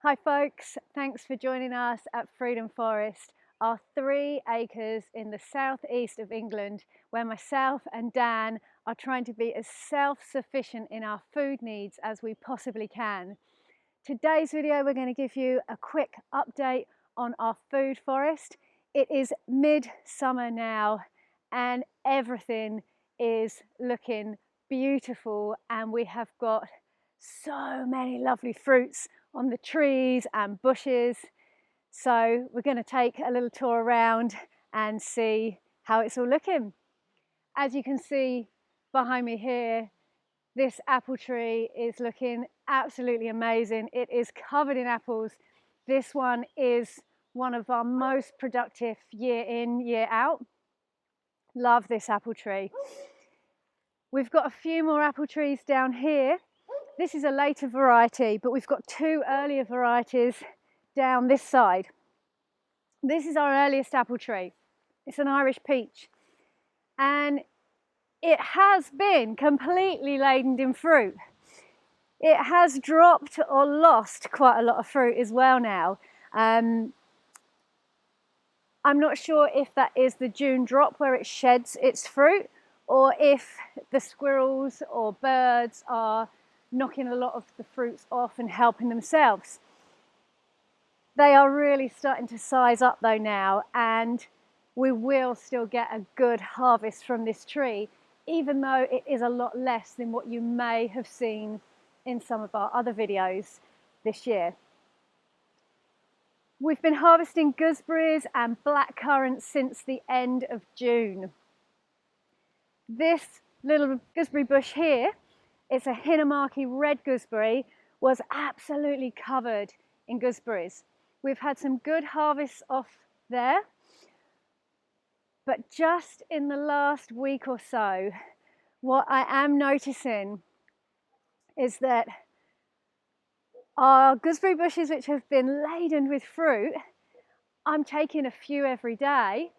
Hi folks, thanks for joining us at Freedom Forest, our 3 acres in the southeast of England, where myself and Dan are trying to be as self-sufficient in our food needs as we possibly can. Today's video we're going to give you a quick update on our food forest. It is mid-summer now and everything is looking beautiful, and we have got so many lovely fruits on the trees and bushes. So we're going to take a little tour around and see how it's all looking. As you can see behind me here, this apple tree is looking absolutely amazing. It is covered in apples. This one is one of our most productive year in, year out. Love this apple tree. We've got a few more apple trees down here. This is a later variety, but we've got 2 earlier varieties down this side. This is our earliest apple tree. It's an Irish peach, and it has been completely laden in fruit. It has dropped or lost quite a lot of fruit as well now. I'm not sure if that is the June drop where it sheds its fruit, or if the squirrels or birds are knocking a lot of the fruits off and helping themselves. They are really starting to size up though now, and we will still get a good harvest from this tree, even though it is a lot less than what you may have seen in some of our other videos this year. We've been harvesting gooseberries and blackcurrants since the end of June. This little gooseberry bush here, it's a Hinnomaki red gooseberry, was absolutely covered in gooseberries. We've had some good harvests off there, but just in the last week or so, what I am noticing is that our gooseberry bushes, which have been laden with fruit, I'm taking a few every day,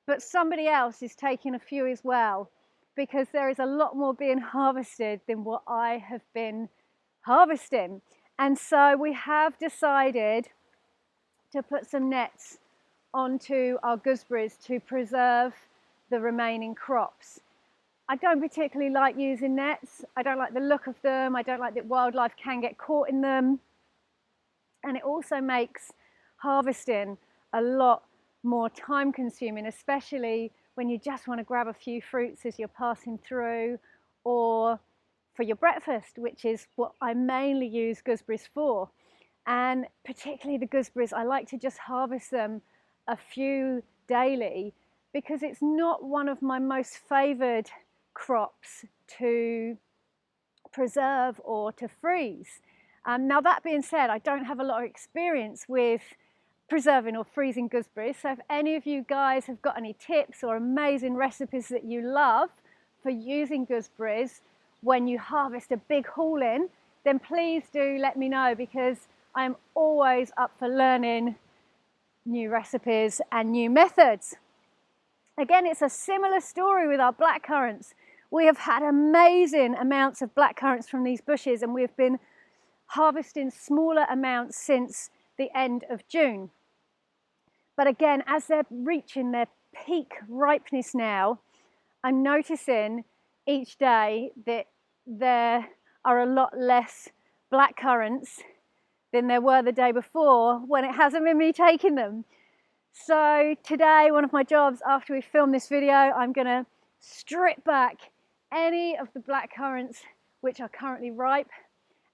but somebody else is taking a few as well, because there is a lot more being harvested than what I have been harvesting. And so we have decided to put some nets onto our gooseberries to preserve the remaining crops. I don't particularly like using nets. I don't like the look of them. I don't like that wildlife can get caught in them. And it also makes harvesting a lot more time consuming, especially when you just want to grab a few fruits as you're passing through, or for your breakfast, which is what I mainly use gooseberries for. And particularly the gooseberries, I like to just harvest them a few daily, because it's not one of my most favoured crops to preserve or to freeze. Now that being said, I don't have a lot of experience with preserving or freezing gooseberries, so if any of you guys have got any tips or amazing recipes that you love for using gooseberries when you harvest a big haul in, then please do let me know, because I'm always up for learning new recipes and new methods. Again, it's a similar story with our blackcurrants. We have had amazing amounts of blackcurrants from these bushes, and we've been harvesting smaller amounts since the end of June. But again, as they're reaching their peak ripeness now, I'm noticing each day that there are a lot less blackcurrants than there were the day before, when it hasn't been me taking them. So today, one of my jobs after we film this video, I'm going to strip back any of the blackcurrants which are currently ripe,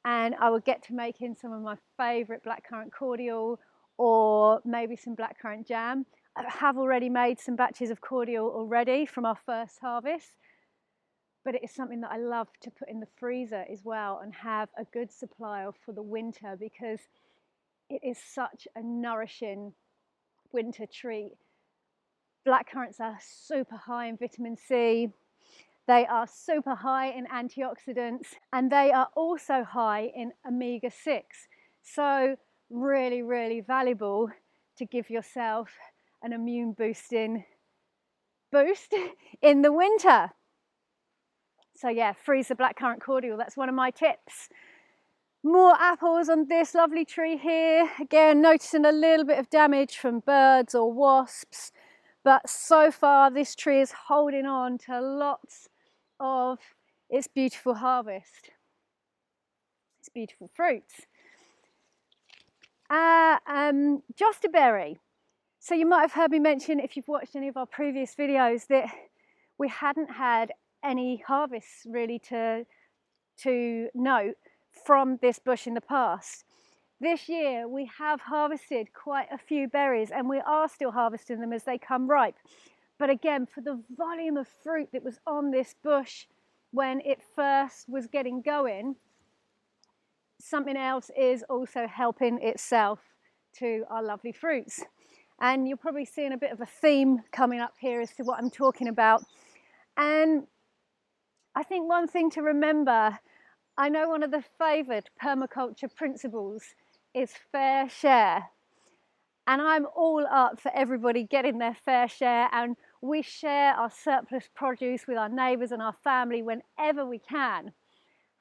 and I will get to making some of my favourite blackcurrant cordial, or maybe some blackcurrant jam. I have already made some batches of cordial already from our first harvest, but it is something that I love to put in the freezer as well and have a good supply of for the winter, because it is such a nourishing winter treat. Blackcurrants are super high in vitamin C. They are super high in antioxidants, and they are also high in omega-6. So really, really valuable to give yourself an immune boosting boost in the winter. So yeah, freeze the blackcurrant cordial. That's one of my tips. More apples on this lovely tree here. Again, noticing a little bit of damage from birds or wasps, but so far this tree is holding on to lots of its beautiful harvest, its beautiful fruits. Josterberry. So you might have heard me mention, if you've watched any of our previous videos, that we hadn't had any harvests really to note from this bush in the past. This year we have harvested quite a few berries, and we are still harvesting them as they come ripe. But again, for the volume of fruit that was on this bush when it first was getting going, something else is also helping itself to our lovely fruits. And you're probably seeing a bit of a theme coming up here as to what I'm talking about. And I think one thing to remember, I know one of the favoured permaculture principles is fair share. And I'm all up for everybody getting their fair share, and we share our surplus produce with our neighbours and our family whenever we can.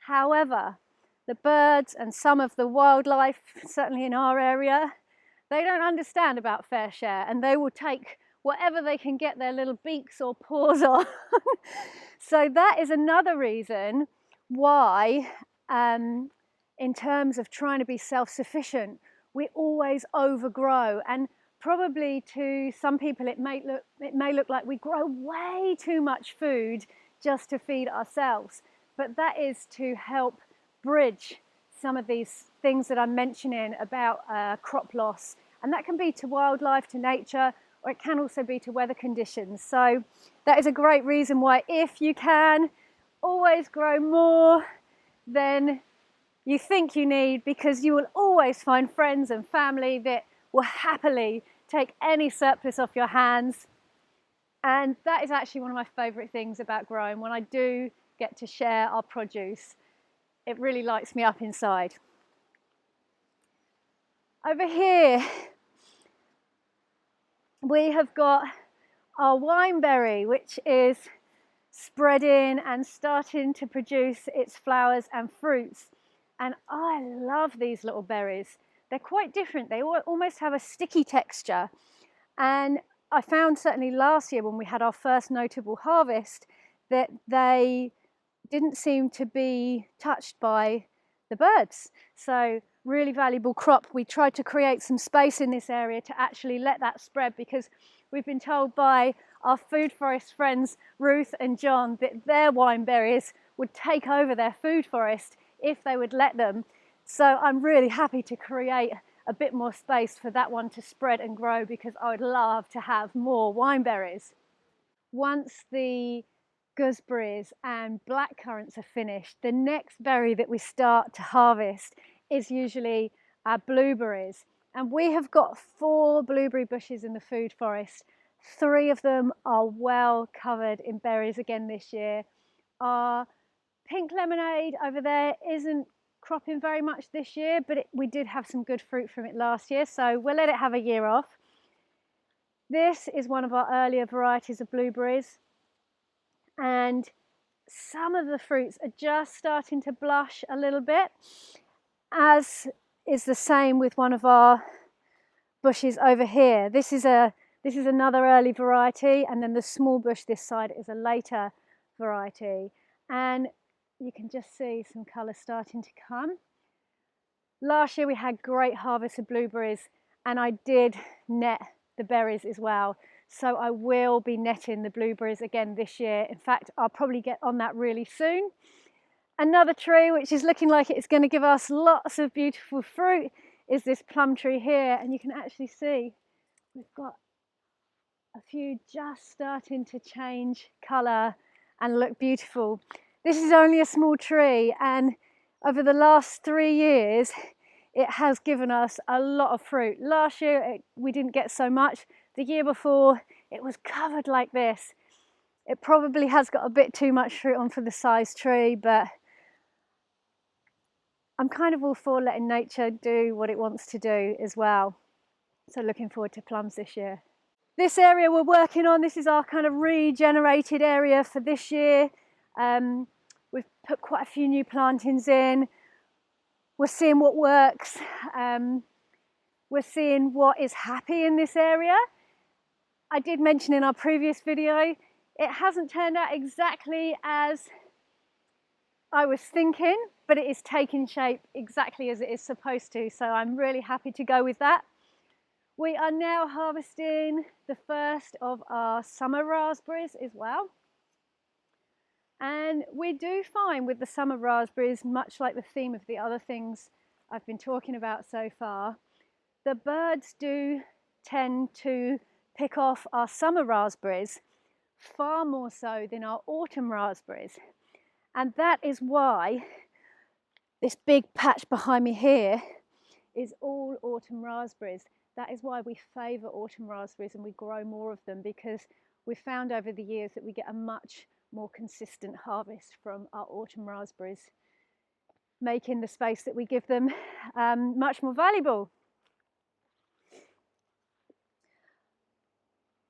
However, the birds and some of the wildlife, certainly in our area, they don't understand about fair share, and they will take whatever they can get their little beaks or paws on. So that is another reason why, in terms of trying to be self-sufficient, we always overgrow. And probably to some people it may look like we grow way too much food just to feed ourselves, but that is to help bridge some of these things that I'm mentioning about crop loss, and that can be to wildlife, to nature, or it can also be to weather conditions. So that is a great reason why, if you can, always grow more than you think you need, because you will always find friends and family that will happily take any surplus off your hands. And that is actually one of my favourite things about growing. When I do get to share our produce, it really lights me up inside. Over here, we have got our wineberry, which is spreading and starting to produce its flowers and fruits. And I love these little berries. They're quite different. They almost have a sticky texture. And I found certainly last year when we had our first notable harvest that they didn't seem to be touched by the birds. So really valuable crop. We tried to create some space in this area to actually let that spread, because we've been told by our food forest friends Ruth and John that their wineberries would take over their food forest if they would let them. So I'm really happy to create a bit more space for that one to spread and grow, because I would love to have more wineberries. Once the gooseberries and blackcurrants are finished, the next berry that we start to harvest is usually our blueberries. And we have got 4 blueberry bushes in the food forest. 3 of them are well covered in berries again this year. Our pink lemonade over there isn't cropping very much this year, but we did have some good fruit from it last year, so we'll let it have a year off. This is one of our earlier varieties of blueberries, and some of the fruits are just starting to blush a little bit, as is the same with one of our bushes over here. This is another early variety, and then the small bush this side is a later variety, and you can just see some colour starting to come. Last year we had great harvest of blueberries, and I did net the berries as well. So I will be netting the blueberries again this year. In fact, I'll probably get on that really soon. Another tree which is looking like it's going to give us lots of beautiful fruit is this plum tree here, and you can actually see we've got a few just starting to change colour and look beautiful. This is only a small tree, and over the last 3 years it has given us a lot of fruit. Last year we didn't get so much. The year before it was covered like this. It probably has got a bit too much fruit on for the size tree, but I'm kind of all for letting nature do what it wants to do as well. So looking forward to plums this year. This area we're working on, this is our kind of regenerated area for this year. We've put quite a few new plantings in. We're seeing what works. We're seeing what is happy in this area. I did mention in our previous video, it hasn't turned out exactly as I was thinking, but it is taking shape exactly as it is supposed to. So I'm really happy to go with that. We are now harvesting the first of our summer raspberries as well. And we do find with the summer raspberries, much like the theme of the other things I've been talking about so far, the birds do tend to pick off our summer raspberries far more so than our autumn raspberries. And that is why this big patch behind me here is all autumn raspberries. That is why we favour autumn raspberries and we grow more of them, because we've found over the years that we get a much more consistent harvest from our autumn raspberries, making the space that we give them much more valuable.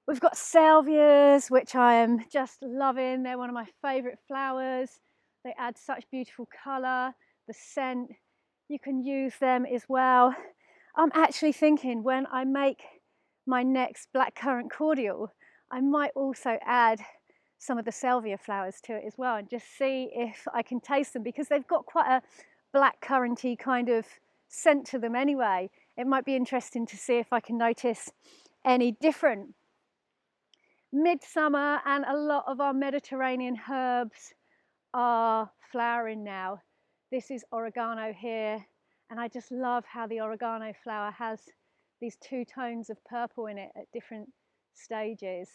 We've got salvias, which I am just loving. They're one of my favourite flowers. They add such beautiful colour, the scent. You can use them as well. I'm actually thinking when I make my next blackcurrant cordial, I might also add some of the salvia flowers to it as well and just see if I can taste them, because they've got quite a blackcurranty kind of scent to them anyway. It might be interesting to see if I can notice any different. Midsummer and a lot of our Mediterranean herbs are flowering now. This is oregano here, and I just love how the oregano flower has these two tones of purple in it at different stages.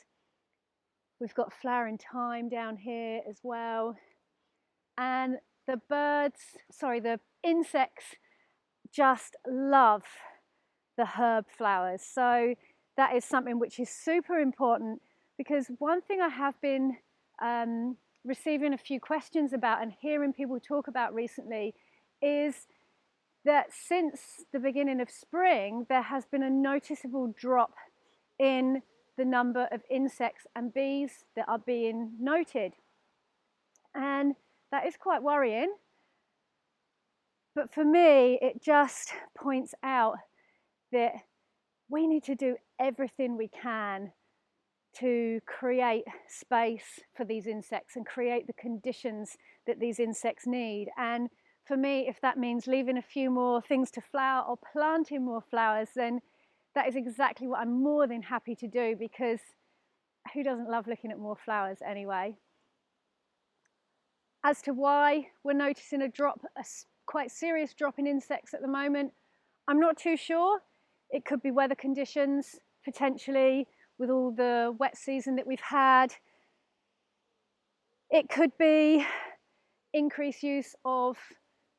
We've got flowering thyme down here as well, and the insects just love the herb flowers. So that is something which is super important, because one thing I have been receiving a few questions about and hearing people talk about recently is that since the beginning of spring, there has been a noticeable drop in the number of insects and bees that are being noted. And that is quite worrying. But for me, it just points out that we need to do everything we can to create space for these insects and create the conditions that these insects need. And for me, if that means leaving a few more things to flower or planting more flowers, then that is exactly what I'm more than happy to do, because who doesn't love looking at more flowers anyway? As to why we're noticing a quite serious drop in insects at the moment, I'm not too sure. It could be weather conditions, potentially, with all the wet season that we've had. It could be increased use of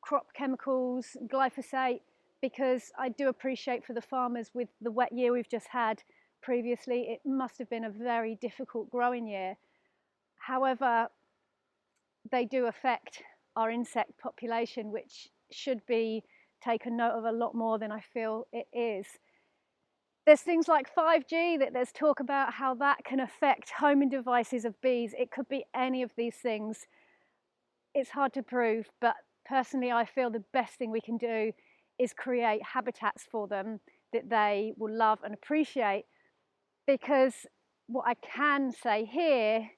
crop chemicals, glyphosate, because I do appreciate for the farmers, with the wet year we've just had previously, it must have been a very difficult growing year. However, they do affect our insect population, which should be taken note of a lot more than I feel it is. There's things like 5G that there's talk about how that can affect homing devices of bees. It could be any of these things. It's hard to prove, but personally I feel the best thing we can do is create habitats for them that they will love and appreciate. Because what I can say here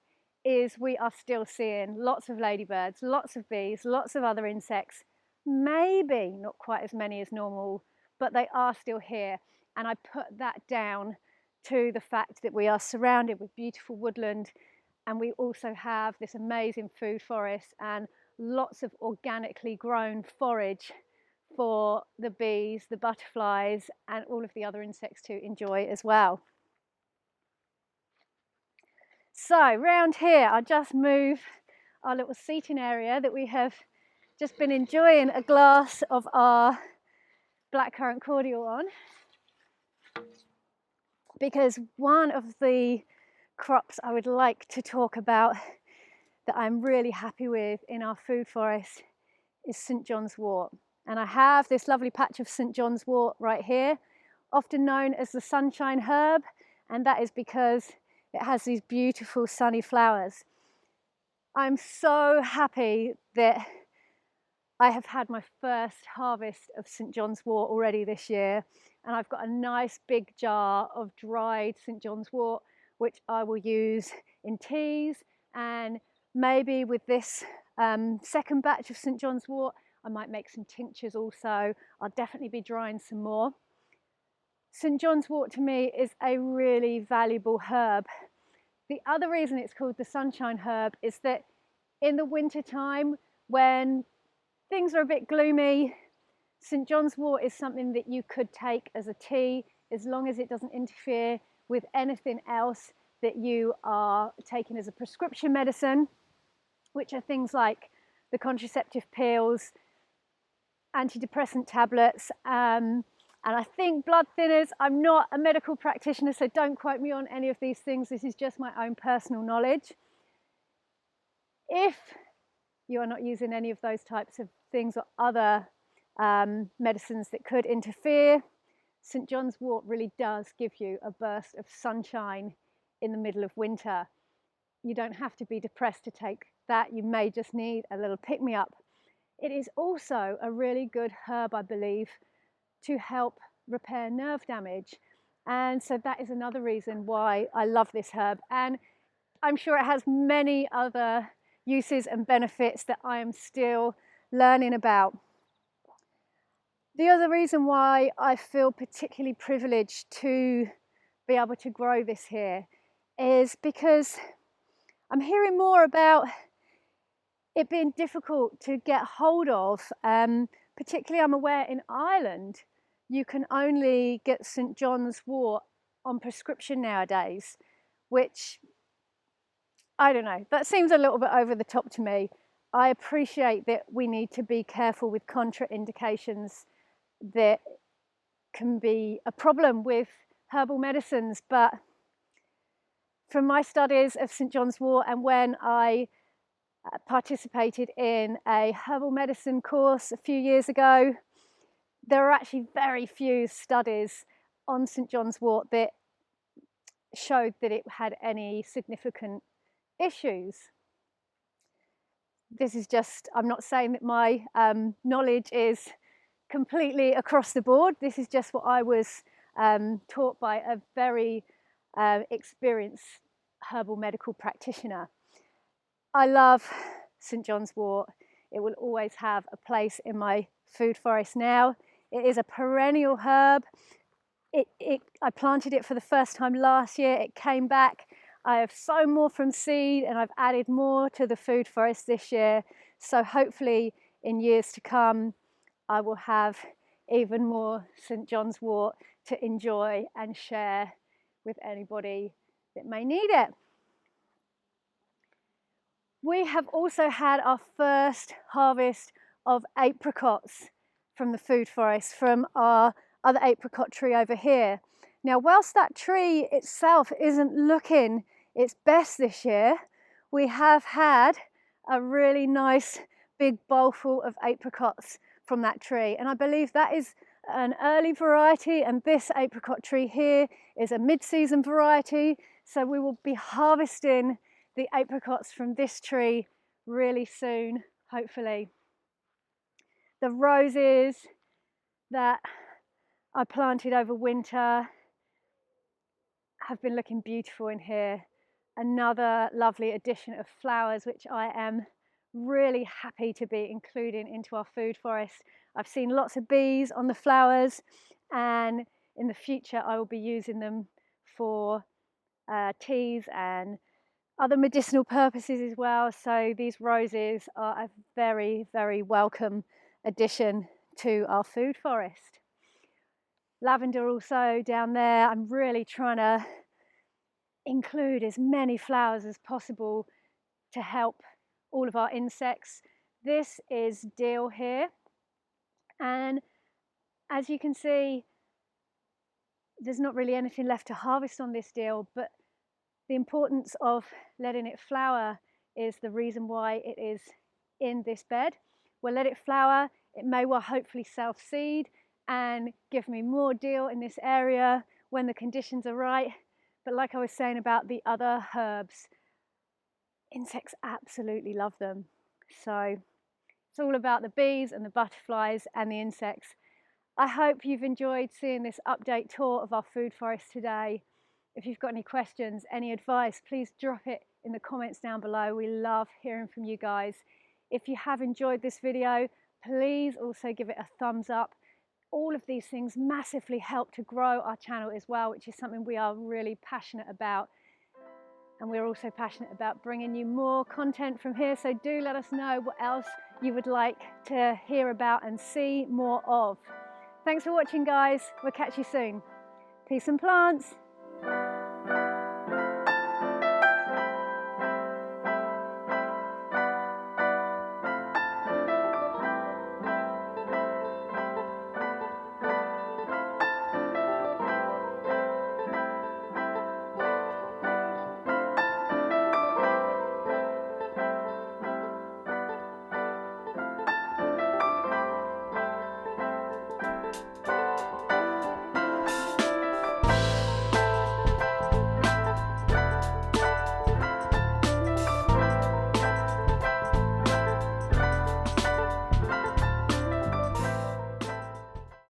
is we are still seeing lots of ladybirds, lots of bees, lots of other insects, maybe not quite as many as normal, but they are still here. And I put that down to the fact that we are surrounded with beautiful woodland, and we also have this amazing food forest and lots of organically grown forage for the bees, the butterflies, and all of the other insects to enjoy as well. So round here, I'll just move our little seating area that we have just been enjoying a glass of our blackcurrant cordial on, because one of the crops I would like to talk about that I'm really happy with in our food forest is St. John's wort. And I have this lovely patch of St. John's wort right here, often known as the sunshine herb, and that is because it has these beautiful sunny flowers. I'm so happy that I have had my first harvest of St John's wort already this year, and I've got a nice big jar of dried St John's wort which I will use in teas, and maybe with this second batch of St John's wort I might make some tinctures also. I'll definitely be drying some more. St John's wort to me is a really valuable herb. The other reason it's called the sunshine herb is that in the winter time, when things are a bit gloomy, St John's wort is something that you could take as a tea, as long as it doesn't interfere with anything else that you are taking as a prescription medicine, which are things like the contraceptive pills, antidepressant tablets, and I think blood thinners. I'm not a medical practitioner, so don't quote me on any of these things. This is just my own personal knowledge. If you are not using any of those types of things or other medicines that could interfere, St John's wort really does give you a burst of sunshine in the middle of winter. You don't have to be depressed to take that. You may just need a little pick-me-up. It is also a really good herb, I believe, to help repair nerve damage. And so that is another reason why I love this herb. And I'm sure it has many other uses and benefits that I am still learning about. The other reason why I feel particularly privileged to be able to grow this here is because I'm hearing more about it being difficult to get hold of. Particularly, I'm aware in Ireland, you can only get St John's wort on prescription nowadays, which, I don't know, that seems a little bit over the top to me. I appreciate that we need to be careful with contraindications that can be a problem with herbal medicines, but from my studies of St John's wort and when I participated in a herbal medicine course a few years ago, there are actually very few studies on St John's wort that showed that it had any significant issues. This is just, I'm not saying that my knowledge is completely across the board. This is just what I was taught by a very experienced herbal medical practitioner. I love St John's wort. It will always have a place in my food forest now. It is a perennial herb. I planted it for the first time last year. It came back. I have sown more from seed and I've added more to the food forest this year. So hopefully in years to come, I will have even more St John's wort to enjoy and share with anybody that may need it. We have also had our first harvest of apricots from the food forest, from our other apricot tree over here. Now, whilst that tree itself isn't looking its best this year, we have had a really nice big bowl full of apricots from that tree, and I believe that is an early variety, and this apricot tree here is a mid-season variety, so we will be harvesting the apricots from this tree really soon, hopefully. The roses that I planted over winter have been looking beautiful in here. Another lovely addition of flowers which I am really happy to be including into our food forest. I've seen lots of bees on the flowers, and in the future I will be using them for teas and other medicinal purposes as well. So these roses are a very, very welcome addition to our food forest. Lavender also down there. I'm really trying to include as many flowers as possible to help all of our insects. This is dill here, and as you can see, there's not really anything left to harvest on this dill, but the importance of letting it flower is the reason why it is in this bed. We'll let it flower. It may well hopefully self-seed and give me more dill in this area when the conditions are right. But like I was saying about the other herbs, insects absolutely love them. So It's all about the bees and the butterflies and the insects. I hope you've enjoyed seeing this update tour of our food forest today. If you've got any questions, any advice, please drop it in the comments down below. We love hearing from you guys. If you have enjoyed this video, please also give it a thumbs up. All of these things massively help to grow our channel as well, which is something we are really passionate about. And we're also passionate about bringing you more content from here. So do let us know what else you would like to hear about and see more of. Thanks for watching, guys. We'll catch you soon. Peace and plants.